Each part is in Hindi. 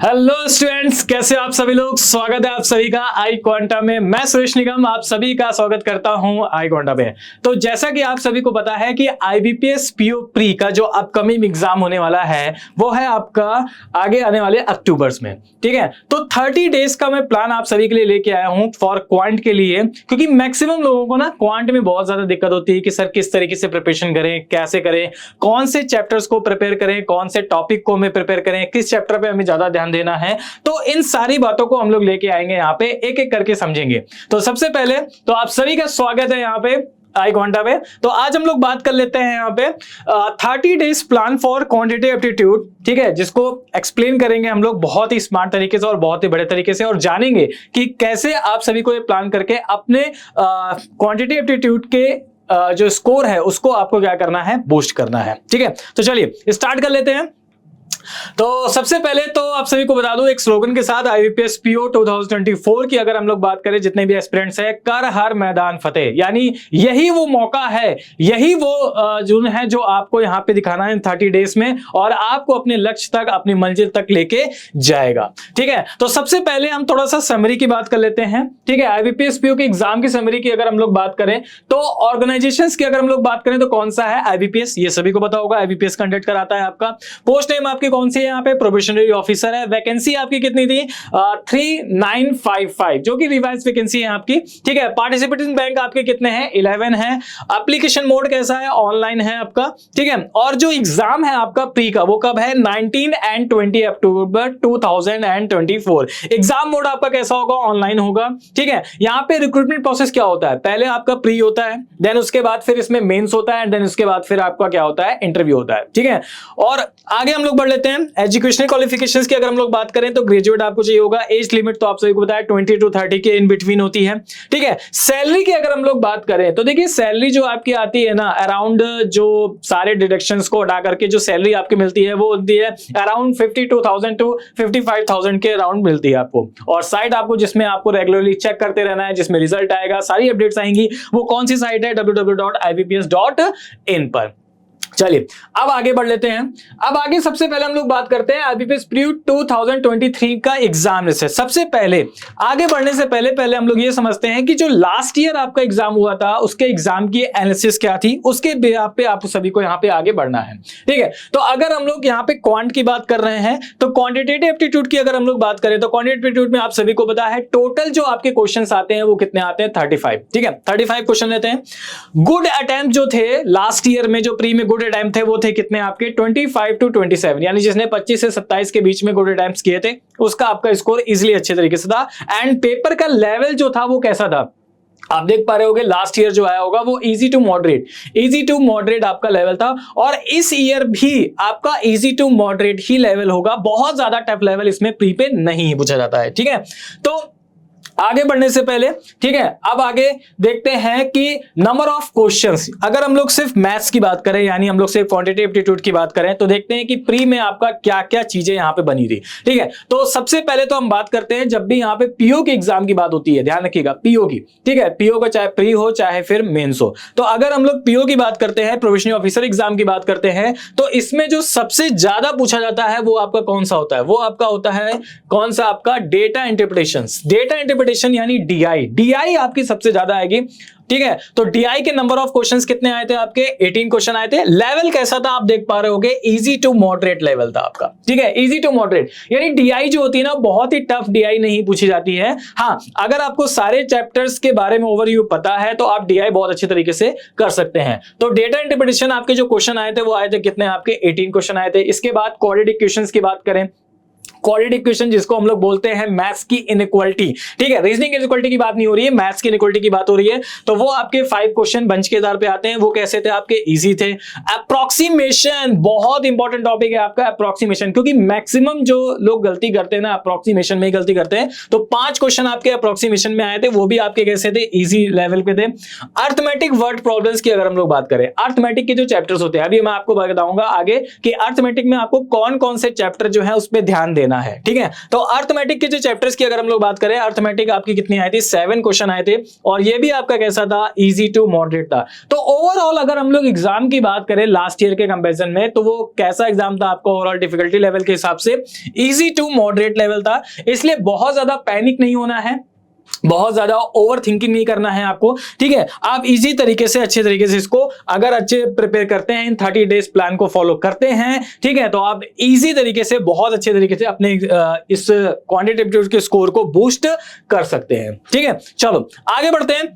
हेलो स्टूडेंट्स, कैसे आप सभी लोग। स्वागत है आप सभी का आई क्वांटम में। मैं सुरेश निगम आप सभी का स्वागत करता हूं आई क्वांटम में। तो जैसा कि आप सभी को पता है कि आईबीपीएस पीओ प्री का जो अपकमिंग एग्जाम होने वाला है वो है आपका आगे आने वाले अक्टूबर में। ठीक है, तो 30 डेज का मैं प्लान आप सभी के लिए लेके आया हूं फॉर क्वांट के लिए, क्योंकि मैक्सिमम लोगों को ना क्वांट में बहुत ज्यादा दिक्कत होती है कि सर किस तरीके से प्रिपरेशन करें, कैसे करें, कौन से चैप्टर्स को प्रिपेयर करें, कौन से टॉपिक को हमें प्रिपेयर करें, किस चैप्टर पे हमें ज्यादा ध्यान देना है। तो इन सारी बातों को हम लोग लेके आएंगे, यहाँ पे एक एक करके समझेंगे। तो सबसे पहले तो आप सभी का स्वागत है यहाँ पे आई क्वांटम में। तो आज हम लोग बात कर लेते हैं यहाँ पे 30 days plan for quantitative aptitude. ठीक है, जिसको एक्सप्लेन करेंगे हम लोग बहुत ही स्मार्ट तरीके से और बहुत ही बड़े तरीके से, और जानेंगे कि कैसे आप सभी को ये प्लान करके अपने क्वांटिटेटिव एप्टीट्यूड के जो स्कोर है उसको आपको क्या करना है, बूस्ट करना है। ठीक है, तो चलिए स्टार्ट कर लेते हैं। तो सबसे पहले तो आप सभी को बता दूं एक स्लोगन के साथ आईबीपीएस पीओ 2024 की अगर हम लोग बात करें, जितने भी एस्पिरेंट्स हैं, कर हर मैदान फतेह, यानी यही वो मौका है, यही वो जुन है जो आपको यहां पे दिखाना है 30 डेज में, और आपको अपने लक्ष्य तक, अपनी मंजिल तक लेके जाएगा। ठीक है, तो सबसे पहले हम थोड़ा सा समरी की बात कर लेते हैं। ठीक है, आईबीपीएस पीओ के एग्जाम की समरी की अगर हम लोग बात करें तो ऑर्गेनाइजेशंस की अगर हम लोग बात करें तो कौन सा है, आईबीपीएस, ये सभी को पता होगा, आईबीपीएस कंडक्ट कराता है आपका। पोस्ट नेम आपकी कौन सी है, यहाँ पे प्रोबेशनरी ऑफिसर है। वैकेंसी आपकी कितनी थी 3955, जो कि रिवाइज वैकेंसी है आपकी। ठीक है, पार्टिसिपेटिंग बैंक आपके कितने हैं, 11 है। एप्लीकेशन मोड कैसा है, ऑनलाइन है आपका। ठीक है, और जो एग्जाम है आपका प्री का वो कब है, 19 एंड 20 अक्टूबर 2024। एग्जाम मोड आपका कैसा होगा, ऑनलाइन होगा। ठीक है, यहाँ पे रिक्रूटमेंट प्रोसेस क्या होता है, पहले आपका प्री होता है, देन उसके बाद फिर इसमें मेंस होता है, देन उसके बाद फिर आपका क्या होता है, इंटरव्यू होता है। ठीक है, और आगे हम लोग बढ़ लेते हैं। एजुकेशनल क्वालिफिकेशंस की अगर हम लोग बात करें तो ग्रेजुएट आपको चाहिए होगा। एज लिमिट तो आप सभी को पता है 20 to 30 के इन बिटवीन होती है। ठीक है, सैलरी की अगर हम लोग बात करें तो देखिए सैलरी जो आपकी आती है ना, अराउंड जो सारे डिडक्शंस को हटा करके जो सैलरी आपकी मिलती है वो होती है अराउंड 52,000 to 55,000 के अराउंड मिलती है आपको। और साइट आपको जिसमें आपको रेगुलरली चेक करते रहना है, जिसमें रिजल्ट आएगा, सारी अपडेट्स आएंगी, वो कौन सी साइट है, www.ibps.in पर। चलिए अब आगे बढ़ लेते हैं। अब आगे सबसे पहले हम लोग बात करते हैं आईबीपीएस प्री 2023 का एग्जाम से। सबसे पहले आगे बढ़ने से पहले हम लोग ये समझते हैं कि जो लास्ट ईयर आपका एग्जाम हुआ था उसके एग्जाम की एनालिसिस क्या थी, उसके बेस पे आप सभी को यहाँ पे आगे बढ़ना है। ठीक है, तो अगर हम लोग यहाँ पे क्वांट की बात कर रहे हैं तो क्वांटिटेटिव एप्टीट्यूड की अगर हम लोग बात करें तो क्वांटिटेटिव एप्टीट्यूड में आप सभी को पता है टोटल जो आपके क्वेश्चंस आते हैं वो कितने आते हैं, 35। ठीक है, 35 क्वेश्चन लेते हैं। गुड अटेम्प्ट जो थे लास्ट ईयर में, जो प्री में गुड अटेम्प्ट थे वो थे कितने आपके 25 to 27, यानी जिसने 25 से 27 के बीच में गुड अटेम्प्ट्स किए थे उसका आपका स्कोर इजीली अच्छे तरीके से था। एंड पेपर का लेवल जो था वो कैसा था, आप देख पा रहे होगे लास्ट ईयर जो आया होगा वो इजी टू मॉडरेट आपका लेवल था, और इस ईयर भी आपका इजी टू मॉडरेट ही लेवल होगा। बहुत ज्यादा टफ लेवल इसमें प्री पे नहीं पूछा जाता है। ठीक है, तो आगे बढ़ने से पहले, ठीक है, अब आगे देखते हैं कि नंबर ऑफ क्वेश्चंस। अगर हम लोग सिर्फ मैथ्स की बात करें, यानी हम लोग सिर्फ क्वांटिटेटिव एप्टीट्यूड की बात करें, तो देखते हैं कि प्री में आपका क्या क्या चीजें यहां पे बनी थी। ठीक है, तो सबसे पहले तो हम बात करते हैं, जब भी यहां पे पीओ के एग्जाम की बात होती है, ध्यान रखिएगा पीओ की। ठीक है, पीओ का चाहे प्री हो चाहे फिर मेंस हो, तो अगर हम लोग पीओ की बात करते हैं, प्रोबेशनरी ऑफिसर एग्जाम की बात करते हैं, तो इसमें जो सबसे ज्यादा पूछा जाता है वो आपका कौन सा होता है, वो आपका होता है कौन सा, आपका डेटा इंटरप्रिटेशन यानी डीआई आपकी सबसे ज्यादा आएगी। ठीक है, तो डीआई के नंबर ऑफ क्वेश्चंस कितने आए थे आपके, 18 क्वेश्चन आए थे। लेवल कैसा था आप देख पा रहे होगे, इजी टू मॉडरेट लेवल था आपका। ठीक है, इजी टू मॉडरेट, यानी डीआई जो होती है ना बहुत ही टफ डीआई नहीं पूछी जाती है। हाँ, अगर आपको सारे चैप्टर्स के बारे में ओवरव्यू पता है तो आप डीआई बहुत अच्छे तरीके से कर सकते हैं। तो डेटा इंटरप्रिटेशन आपके जो क्वेश्चन आए थे वो आए थे कितने आपके, 18 क्वेश्चन आए थे। इसके बाद क्वाड्रेटिक इक्वेशंस की बात करें, क्वाड्रेटिक इक्वेशन जिसको हम लोग बोलते हैं मैथ्स की इनइक्वालिटी। ठीक है, रीजनिंग इनइक्वालिटी की बात नहीं हो रही है, मैथ्स की इनइक्वालिटी की बात हो रही है। तो वो आपके 5 क्वेश्चन बंच के आधार पे आते हैं, वो कैसे थे आपके, इजी थे। अप्रोक्सीमेशन बहुत इंपॉर्टेंट टॉपिक है आपका, अप्रोक्सीमेशन, क्योंकि मैक्सिमम जो लोग गलती करते हैं ना अप्रोक्सीमेशन में ही गलती करते हैं। तो 5 क्वेश्चन आपके अप्रोक्सीमेशन में आए थे, वो भी आपके कैसे थे, इजी लेवल पे थे। अर्थमेटिक वर्ड प्रॉब्लम्स की अगर हम लोग बात करें, अर्थमेटिक के जो चैप्टर्स होते हैं, अभी मैं आपको बताऊंगा आगे कि अर्थमेटिक में आपको कौन कौन से चैप्टर जो है उस पर ध्यान देना लेना है, ठीक है। तो अर्थमेटिक के जो चैप्टर्स की अगर हम लोग बात करें, अर्थमेटिक आपकी कितनी आई थी, 7 क्वेश्चन आए थे, और ये भी आपका कैसा था, इजी टू मॉडरेट था। तो ओवरऑल अगर हम लोग एग्जाम की बात करें लास्ट ईयर के कंपैरिजन में, तो वो कैसा एग्जाम था आपका, ओवरऑल डिफिकल्टी लेवल के हिसाब से इजी टू मॉडरेट लेवल था। इसलिए बहुत ज्यादा पैनिक नहीं होना है, बहुत ज्यादा ओवर थिंकिंग नहीं करना है आपको, ठीक है। आप इजी तरीके से, अच्छे तरीके से इसको अगर अच्छे प्रिपेयर करते हैं, इन 30 डेज प्लान को फॉलो करते हैं, ठीक है, तो आप इजी तरीके से, बहुत अच्छे तरीके से अपने इस क्वांटिटेटिव के स्कोर को बूस्ट कर सकते हैं, ठीक है। चलो आगे बढ़ते हैं।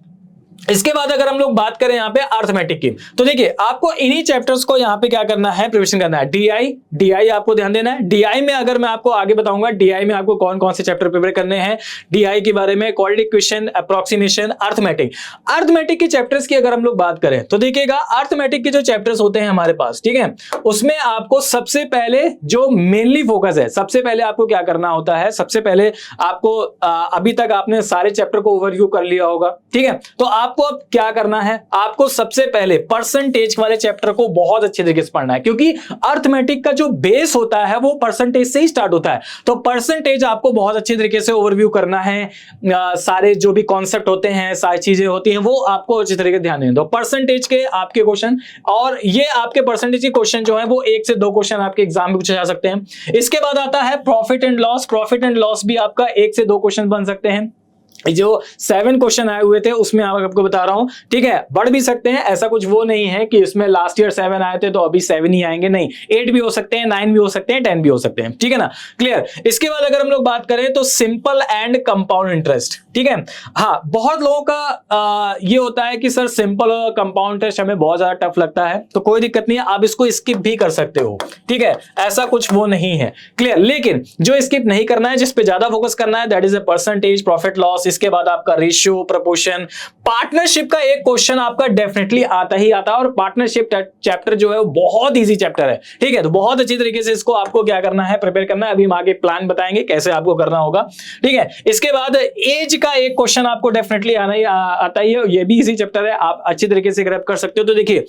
इसके बाद अगर हम लोग बात करें यहाँ पे अर्थमेटिक की, तो देखिए आपको इन्हीं चैप्टर्स को यहाँ पे क्या करना है, प्रिपरेशन करना है। डीआई आपको ध्यान देना है। डीआई में अगर मैं आपको आगे बताऊंगा, डीआई में आपको कौन कौन से चैप्टर प्रिपेयर करने हैं, डीआई के बारे में, क्वाड्रेटिक इक्वेशन, अप्रोक्सीमेशन, अर्थमेटिक के चैप्टर्स की अगर हम लोग बात करें, तो देखिएगा अर्थमेटिक के जो चैप्टर्स होते हैं हमारे पास, ठीक है, उसमें आपको सबसे पहले जो मेनली फोकस है, सबसे पहले आपको क्या करना होता है, सबसे पहले आपको अभी तक आपने सारे चैप्टर को ओवरव्यू कर लिया होगा, ठीक है। तो आपको अब क्या करना है, आपको सबसे पहले परसेंटेज वाले चैप्टर को बहुत अच्छे तरीके से पढ़ना है, क्योंकि अर्थमेटिक का जो बेस होता है वो परसेंटेज से ही स्टार्ट होता है। तो परसेंटेज आपको बहुत अच्छे तरीके से ओवरव्यू करना है, सारे जो भी कॉन्सेप्ट होते हैं, सारी चीजें होती हैं, वो आपको अच्छे तरीके से ध्यान देना। तो परसेंटेज के आपके क्वेश्चन, और ये आपके परसेंटेज के क्वेश्चन जो है वो 1 से 2 क्वेश्चन आपके एग्जाम में पूछे जा सकते हैं। इसके बाद आता है profit and loss. Profit and loss भी आपका 1 से 2 क्वेश्चन बन सकते हैं। जो 7 क्वेश्चन आए हुए थे उसमें आपको बता रहा हूं, ठीक है, बढ़ भी सकते हैं, ऐसा कुछ वो नहीं है कि इसमें लास्ट ईयर 7 आए थे तो अभी 7 ही आएंगे, नहीं, 8 भी हो सकते हैं, 9 भी हो सकते हैं, 10 भी हो सकते हैं, ठीक है ना, क्लियर। इसके बाद अगर हम लोग बात करें तो सिंपल एंड कंपाउंड इंटरेस्ट, ठीक है। हाँ, बहुत लोगों का ये होता है कि सर सिंपल और कंपाउंड इंटरेस्ट हमें बहुत ज्यादा टफ लगता है, तो कोई दिक्कत नहीं है, आप इसको स्किप भी कर सकते हो, ठीक है, ऐसा कुछ वो नहीं है, क्लियर। लेकिन जो स्किप नहीं करना है, जिस पे ज्यादा फोकस करना है, that is a percentage, profit loss. इसके बाद आपका रेशियो, प्रपोर्शन, पार्टनरशिप का एक क्वेश्चन आपका डेफिनेटली आता ही आता है, और पार्टनरशिप चैप्टर जो है वो बहुत इजी चैप्टर है, ठीक है। तो बहुत अच्छी तरीके से इसको आपको क्या करना है, प्रिपेयर करना है। अभी हम आगे प्लान बताएंगे कैसे आपको करना होगा, ठीक है। इसके बाद एज का एक क्वेश्चन आपको डेफिनेटली आता ही है, ये भी इजी चैप्टर है, आप अच्छी तरीके से ग्रैब कर सकते हो। तो देखिए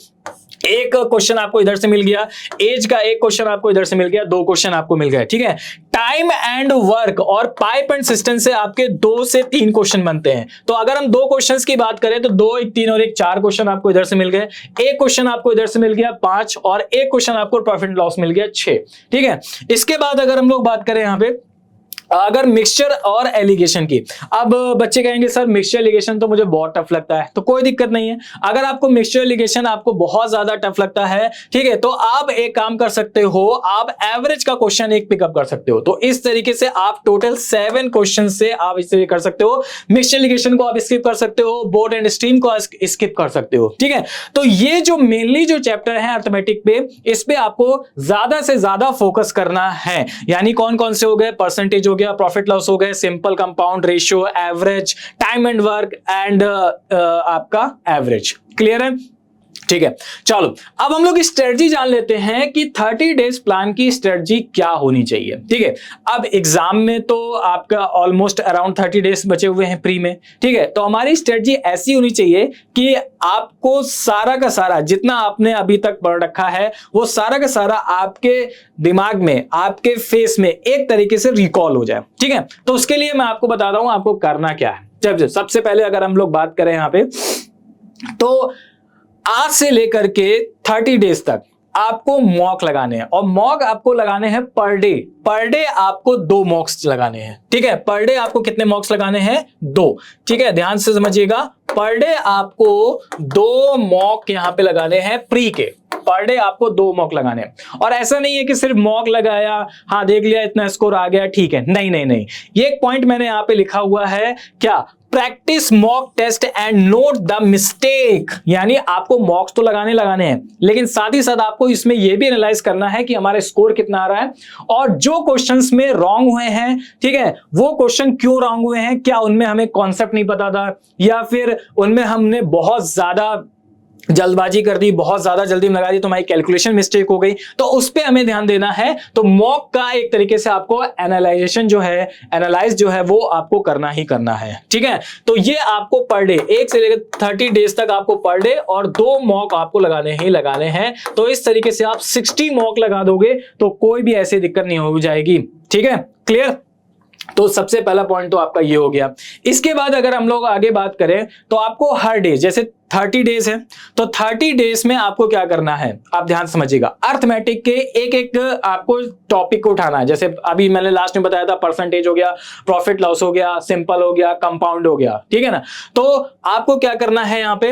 एक क्वेश्चन आपको इधर से मिल गया, एज का एक क्वेश्चन आपको इधर से मिल गया, 2 क्वेश्चन आपको मिल गए, ठीक है। टाइम एंड वर्क और पाइप एंड सिस्टम से आपके 2 से 3 क्वेश्चन बनते हैं। तो अगर हम 2 क्वेश्चंस की बात करें तो 2, 1, 3 और 1, 4 क्वेश्चन आपको इधर से मिल गए, एक क्वेश्चन आपको इधर से मिल गया 5, और एक क्वेश्चन आपको प्रॉफिट लॉस मिल गया 6, ठीक है। इसके बाद अगर हम लोग बात करें यहां पे अगर मिक्सचर और एलिगेशन की, अब बच्चे कहेंगे सर मिक्सचर एलिगेशन तो मुझे बहुत टफ लगता है, तो कोई दिक्कत नहीं है। अगर आपको मिक्सचर एलिगेशन आपको बहुत ज्यादा टफ लगता है, ठीक है, तो आप एक काम कर सकते हो, आप एवरेज का क्वेश्चन एक पिकअप कर सकते हो। तो इस तरीके से आप टोटल 7 क्वेश्चन से आप इसे कर सकते हो। मिक्सचर एलिगेशन को आप स्किप कर सकते हो, बोर्ड एंड स्ट्रीम को स्किप कर सकते हो, ठीक है। तो ये जो मेनली जो चैप्टर है अर्थमेटिक पे, इस पे आपको ज्यादा से ज्यादा फोकस करना है। यानी कौन कौन से हो गए, परसेंटेज हो गया, प्रॉफिट लॉस हो गए, simple, compound, ratio, average, time and work and आपका एवरेज, क्लियर है, ठीक है। चलो अब हम लोग स्ट्रेटजी जान लेते हैं कि 30 डेज प्लान की स्ट्रेटजी क्या होनी चाहिए, ठीक है। अब एग्जाम में तो आपका ऑलमोस्ट अराउंड 30 डेज बचे हुए हैं प्री में, ठीक है। तो हमारी स्ट्रेटजी ऐसी होनी चाहिए कि आपको सारा का सारा जितना आपने अभी तक पढ़ रखा है वो सारा का सारा आपके दिमाग में, आपके फेस में एक तरीके से रिकॉल हो जाए, ठीक है। तो उसके लिए मैं आपको बता रहा हूं आपको करना क्या है। जब सबसे पहले अगर हम लोग बात करें यहां पे, तो आज से लेकर के 30 डेज तक आपको मॉक लगाने हैं, और मॉक आपको लगाने हैं पर डे आपको 2 मॉक्स लगाने हैं, ठीक है। पर डे आपको कितने मॉक्स लगाने हैं, 2, ठीक है, ध्यान से समझिएगा। पर डे आपको 2 मॉक यहां पे लगाने हैं प्री के, पर डे आपको 2 मॉक लगाने हैं। और ऐसा नहीं है कि सिर्फ मॉक लगाया, हाँ देख लिया इतना स्कोर आ गया, ठीक है, नहीं नहीं नहीं, ये एक पॉइंट मैंने यहां पे लिखा हुआ है, क्या, practice mock test and note the mistake. यानी आपको मॉक्स तो लगाने हैं, लेकिन साथ ही साथ आपको इसमें यह भी एनालाइज करना है कि हमारा स्कोर कितना आ रहा है, और जो क्वेश्चंस में रॉन्ग हुए हैं, ठीक है, वो क्वेश्चन क्यों रॉन्ग हुए हैं, क्या उनमें हमें कॉन्सेप्ट नहीं पता था, या फिर उनमें हमने बहुत ज्यादा जल्दबाजी कर दी, बहुत ज्यादा जल्दी में लगा दी तो हमारी कैलकुलेशन मिस्टेक हो गई, तो उस पे हमें ध्यान देना है। तो मॉक का एक तरीके से आपको एनालाइजेशन जो है, एनालाइज जो है वो आपको करना ही करना है, ठीक है। तो ये आपको पर डे 1 से लेकर 30 डेज तक आपको पर डे और 2 मॉक आपको लगाने ही लगाने हैं। तो इस तरीके से आप 60 मॉक लगा दोगे तो कोई भी ऐसी दिक्कत नहीं हो जाएगी, ठीक है, क्लियर? तो सबसे पहला पॉइंट तो आपका ये हो गया। इसके बाद अगर हम लोग आगे बात करें तो आपको हर डे, जैसे 30 डेज है तो 30 डेज में आपको क्या करना है, आप ध्यान समझिएगा। अर्थमेटिक के एक एक आपको टॉपिक को उठाना है। जैसे अभी मैंने लास्ट में बताया था, परसेंटेज हो गया, प्रॉफिट लॉस हो गया, सिंपल हो गया, कंपाउंड हो गया, ठीक है ना। तो आपको क्या करना है यहाँ पे,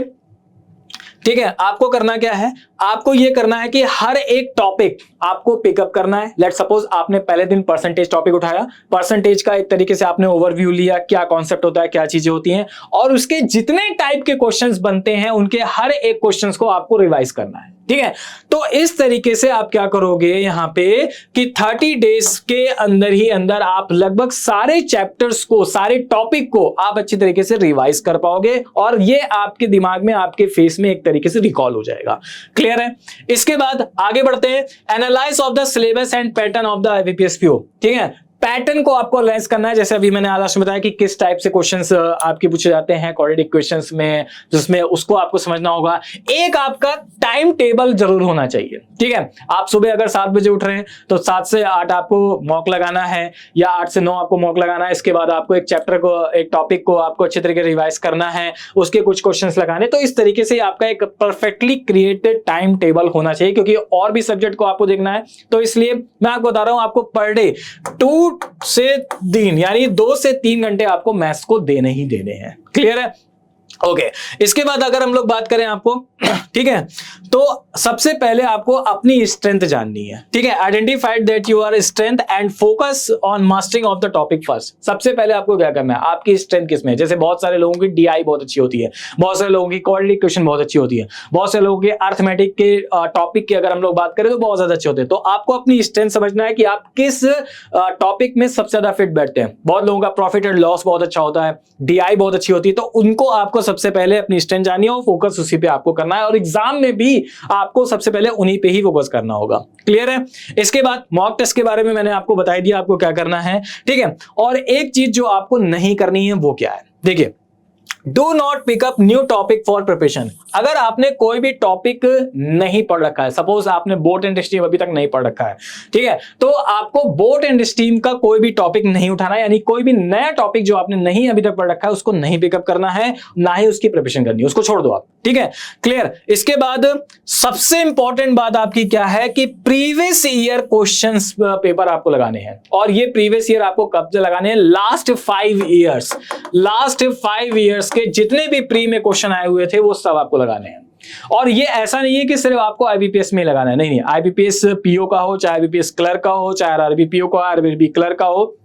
ठीक है, आपको करना क्या है, आपको ये करना है कि हर एक टॉपिक आपको पिकअप करना है। लेट सपोज आपने पहले दिन परसेंटेज टॉपिक उठाया, परसेंटेज का एक तरीके से आपने ओवरव्यू लिया, क्या कॉन्सेप्ट होता है, क्या चीजें होती हैं, और उसके जितने टाइप के क्वेश्चंस बनते हैं उनके हर एक क्वेश्चंस को आपको रिवाइज करना है, ठीक है। तो इस तरीके से आप क्या करोगे यहां पे कि 30 डेज के अंदर ही अंदर आप लगभग सारे चैप्टर्स को, सारे टॉपिक को आप अच्छी तरीके से रिवाइज कर पाओगे और ये आपके दिमाग में, आपके फेस में एक तरीके से रिकॉल हो जाएगा। क्लियर है? इसके बाद आगे बढ़ते हैं, analyse of the syllabus and pattern of the IBPS PO, ठीक है। पैटर्न को आपको एनालाइज करना है। जैसे अभी मैंने लास्ट में बताया कि किस टाइप से क्वेश्चंस आपके पूछे जाते हैं क्वाड्रेटिक क्वेश्चंस में, जिसमें उसको आपको समझना होगा। एक आपका टाइम टेबल जरूर होना चाहिए, ठीक है। आप सुबह अगर 7 बजे उठ रहे हैं तो 7 से 8 आपको मॉक लगाना है, या 8 से 9 आपको मॉक लगाना है। इसके बाद आपको एक चैप्टर को, एक टॉपिक को आपको अच्छे तरीके से रिवाइज करना है, उसके कुछ क्वेश्चंस लगाने। तो इस तरीके से आपका एक परफेक्टली क्रिएटेड टाइम टेबल होना चाहिए, क्योंकि और भी सब्जेक्ट को आपको देखना है। तो इसलिए मैं आपको बता रहा हूं, आपको पर डे 2 से 3 यानी 2 से 3 घंटे आपको मैथ्स को देने ही देने हैं। क्लियर है? ओके इसके बाद अगर हम लोग बात करें आपको, ठीक है, तो सबसे पहले आपको अपनी स्ट्रेंथ जाननी है, ठीक है। Identified that your strength and focus on mastering of the topic first. सबसे पहले आपको क्या करना है, आपकी स्ट्रेंथ किसमें है। जैसे बहुत सारे लोगों की DI बहुत अच्छी होती है, बहुत सारे लोगों की क्वाड्रेटिक क्वेश्चन बहुत अच्छी होती है, बहुत सारे लोगों के अर्थमेटिक के टॉपिक की अगर हम लोग बात करें तो बहुत ज्यादा अच्छे होते हैं। तो आपको अपनी स्ट्रेंथ समझना है कि आप किस टॉपिक में सबसे ज्यादा फिट बैठते हैं। बहुत लोगों का प्रॉफिट एंड लॉस बहुत अच्छा होता है, DI बहुत अच्छी होती है, तो उनको आपको सबसे पहले अपनी स्ट्रेंथ जाननी है और फोकस उसी पे आपको करना है, और एग्जाम में भी आपको सबसे पहले उन्हीं पे ही फोकस करना होगा। क्लियर है? इसके बाद मॉक टेस्ट के बारे में मैंने आपको बता दिया आपको क्या करना है, ठीक है। और एक चीज जो आपको नहीं करनी है वो क्या है, देखिए, do not pickup new topic for preparation. अगर आपने कोई भी टॉपिक नहीं पढ़ रखा है, सपोज आपने बोट एंड स्टीम अभी तक नहीं पढ़ रखा है, ठीक है, तो आपको बोट एंड स्टीम का कोई भी टॉपिक नहीं उठाना है, यानी कोई भी नया टॉपिक जो आपने नहीं अभी तक पढ़ रखा है उसको नहीं पिकअप करना है, ना ही उसकी प्रिपरेशन करनी है, उसको छोड़ दो आप, ठीक है। क्लियर? इसके बाद सबसे इंपॉर्टेंट बात आपकी क्या है कि प्रीवियस ईयर क्वेश्चंस पेपर आपको लगाने हैं, और ये प्रीवियस ईयर आपको कब से लगाने हैं, लास्ट 5 ईयर्स, लास्ट 5 ईयर्स के जितने भी प्री में क्वेश्चन आए हुए थे वो सब आपको लगाने हैं। और ये ऐसा नहीं है कि सिर्फ आपको IBPS में लगाना है, नहीं, IBPS PO का हो, चाहे IBPS क्लर्क का हो, चाहे RRB PO का, RRB क्लर्क का हो,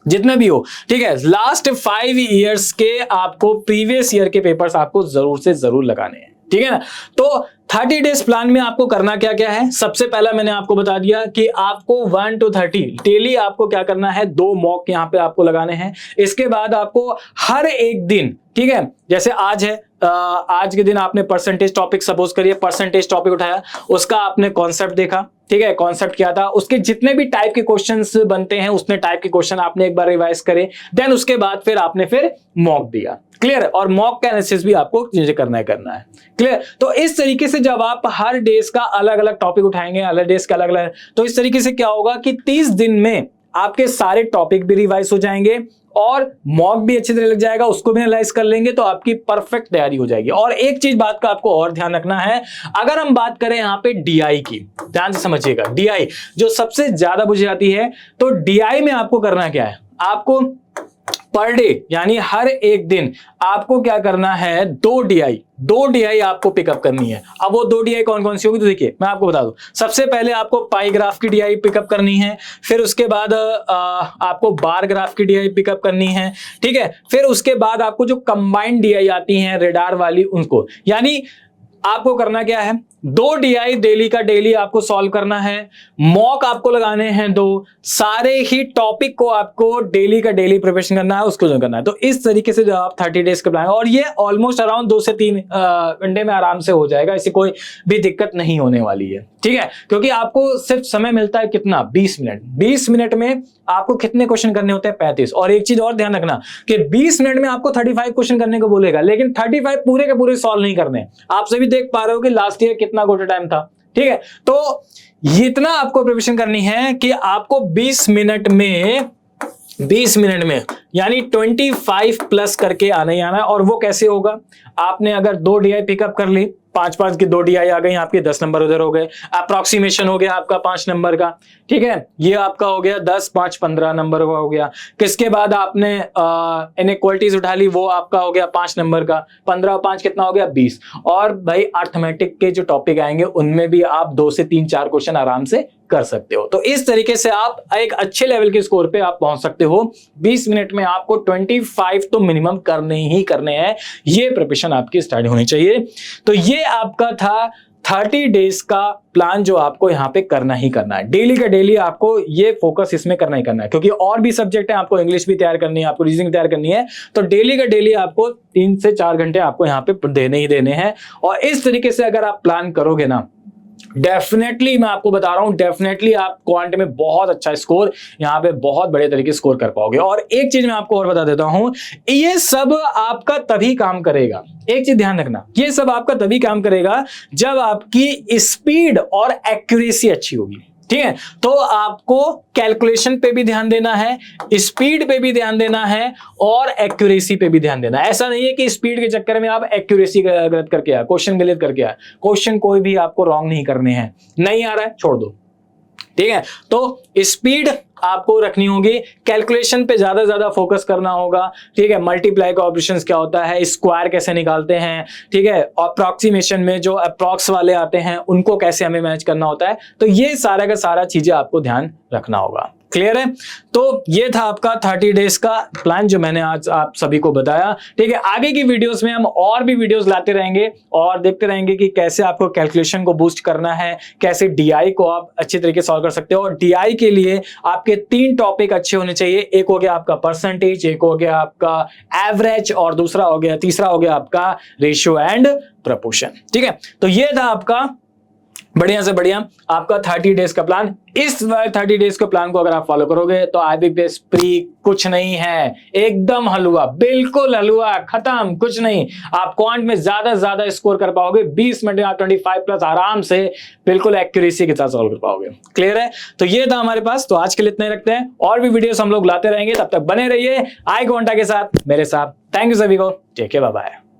जितना भी हो, ठीक है। लास्ट 5 ईयर्स के आपको प्रीवियस ईयर के पेपर्स आपको जरूर से जरूर लगाने हैं, ठीक है ना। तो 30 डेज प्लान में आपको करना क्या क्या है, सबसे पहला मैंने आपको बता दिया कि आपको 1 to 30 डेली आपको क्या करना है, 2 मॉक यहाँ पे आपको लगाने हैं। इसके बाद आपको हर एक दिन, ठीक है, जैसे आज है, आज के दिन आपने परसेंटेज टॉपिक, सपोज करिए परसेंटेज टॉपिक उठाया, उसका आपने कॉन्सेप्ट देखा, ठीक है, कॉन्सेप्ट क्या था, उसके जितने भी टाइप के क्वेश्चंस बनते हैं उतने टाइप के क्वेश्चन आपने एक बार रिवाइज करे, देन उसके बाद फिर आपने फिर मॉक दिया। क्लियर? और मॉक का एनालिसिस भी आपको करना है। क्लियर? तो इस तरीके से जब आप हर डेज का अलग अलग टॉपिक उठाएंगे, अलग डेज का अलग अलग, तो इस तरीके से क्या होगा कि 30 दिन में आपके सारे टॉपिक भी रिवाइज हो जाएंगे और मॉक भी अच्छी तरह लग जाएगा, उसको भी एनालाइज कर लेंगे, तो आपकी परफेक्ट तैयारी हो जाएगी। और एक चीज बात का आपको और ध्यान रखना है, अगर हम बात करें यहाँ पे DI की, ध्यान से समझिएगा, DI जो सबसे ज्यादा बुझी जाती है, तो DI में आपको करना क्या है, आपको पर डे यानी हर एक दिन आपको क्या करना है, 2 DI आपको पिकअप करनी है। अब वो 2 DI कौन कौन सी होगी, तो देखिए मैं आपको बता दूं, सबसे पहले आपको पाई ग्राफ की DI पिकअप करनी है, फिर उसके बाद आपको बार ग्राफ की DI पिकअप करनी है, ठीक है, फिर उसके बाद आपको जो कंबाइंड DI आती हैं रेडार वाली, उनको, यानी आपको करना क्या है, 2 DI डेली का डेली आपको सॉल्व करना है, मॉक आपको लगाने हैं 2, सारे ही टॉपिक को आपको डेली का डेली प्रिपरेशन करना है, उसको जो करना है। तो इस तरीके से जो आप 30 डेज का प्लान, और ये ऑलमोस्ट अराउंड 2 से 3 घंटे में आराम से हो जाएगा, इससे कोई भी दिक्कत नहीं होने वाली है, ठीक है, क्योंकि आपको सिर्फ समय मिलता है कितना, 20 मिनट। 20 मिनट में आपको कितने क्वेश्चन करने होते हैं, 35। और एक चीज और ध्यान रखना कि 20 मिनट में आपको 35 क्वेश्चन करने को बोलेगा, लेकिन 35 पूरे के पूरे सॉल्व नहीं करने। आप सभी देख पा रहे हो कि लास्ट ईयर कितना गोटे टाइम था, ठीक है। तो इतना आपको प्रिपरेशन करनी है कि आपको 20 मिनट में 20 मिनट में, यानी 25 प्लस करके आना ही आना है। और वो कैसे होगा, आपने अगर 2 DI पिकअप कर ली, 5 की 2 DI आ गई आपके, 10 नंबर उधर हो गए, अप्रोक्सीमेशन हो गया आपका 5 नंबर का, ठीक है, ये आपका हो गया 10, 5, 15 नंबर हो गया। किसके बाद आपने इनइक्वालिटीज उठा ली, वो आपका हो गया 5 नंबर का, 15 और 5 कितना हो गया 20। और भाई अर्थमेटिक के जो टॉपिक आएंगे उनमें भी आप 2 से 3, 4 क्वेश्चन आराम से कर सकते हो। तो इस तरीके से आप एक अच्छे लेवल के स्कोर पे आप पहुंच सकते हो। 20 मिनट में आपको 25 तो मिनिमम करने ही करने हैं, ये प्रिपरेशन आपकी स्टार्ट होनी चाहिए। तो ये आपका था 30 डेज का प्लान जो आपको यहां पे करना ही करना है। डेली का डेली आपको ये फोकस इसमें करना ही करना है, क्योंकि और भी सब्जेक्ट है, आपको इंग्लिश भी तैयार करनी है, आपको रीजनिंग तैयार करनी है। तो डेली का डेली आपको 3 से 4 घंटे आपको यहां पे देने ही देने हैं। और इस तरीके से अगर आप प्लान करोगे ना, डेफिनेटली मैं आपको बता रहा हूं, डेफिनेटली आप क्वांट में बहुत अच्छा स्कोर यहां पे बहुत बड़े तरीके से स्कोर कर पाओगे। और एक चीज मैं आपको और बता देता हूं, ये सब आपका तभी काम करेगा, एक चीज ध्यान रखना, ये सब आपका तभी काम करेगा जब आपकी स्पीड और एक्यूरेसी अच्छी होगी, ठीक है। तो आपको कैलकुलेशन पे भी ध्यान देना है, स्पीड पे भी ध्यान देना है और एक्यूरेसी पे भी ध्यान देना है। ऐसा नहीं है कि स्पीड के चक्कर में आप एक्यूरेसी गलत करके आए, क्वेश्चन गलत करके आए, क्वेश्चन कोई भी आपको रॉन्ग नहीं करने हैं, नहीं आ रहा है छोड़ दो, ठीक है। तो स्पीड आपको रखनी होगी, कैलकुलेशन पे ज्यादा फोकस करना होगा, ठीक है। मल्टीप्लाई का ऑपरेशंस क्या होता है, स्क्वायर कैसे निकालते हैं, ठीक है, अप्रोक्सीमेशन में जो अप्रोक्स वाले आते हैं उनको कैसे हमें मैच करना होता है। तो ये सारा का सारा चीजें आपको ध्यान रखना होगा। क्लियर है। तो ये था आपका 30 डेज का प्लान जो मैंने आज आप सभी को बताया, ठीक है। आगे की वीडियोस में हम और भी वीडियोस लाते रहेंगे और देखते रहेंगे कि कैसे आपको कैलकुलेशन को बूस्ट करना है, कैसे डीआई को आप अच्छी तरीके से सॉल्व कर सकते हो। और डीआई के लिए आपके 3 टॉपिक अच्छे होने चाहिए, एक हो गया आपका परसेंटेज, एक हो गया आपका एवरेज और तीसरा हो गया आपका रेशियो एंड प्रपोर्शन, ठीक है। तो ये था आपका बढ़िया से बढ़िया आपका 30 डेज का प्लान। इस 30 डेज के प्लान को अगर आप फॉलो करोगे तो IBPS प्री कुछ नहीं है, एकदम हलवा, बिल्कुल हलवा, खत्म, कुछ नहीं। आप क्वांट में ज्यादा स्कोर कर पाओगे, 20 मिनट में आप 25 प्लस आराम से बिल्कुल एक्यूरेसी के साथ सॉल्व कर पाओगे। क्लियर है। तो ये था हमारे पास, तो आज के लिए इतना ही रखते हैं, और भी वीडियोस हम लोग लाते रहेंगे, तब तक बने रहिए iQuanta के साथ, मेरे साथ। थैंक यू सभी को, टेक केयर, बाय बाय।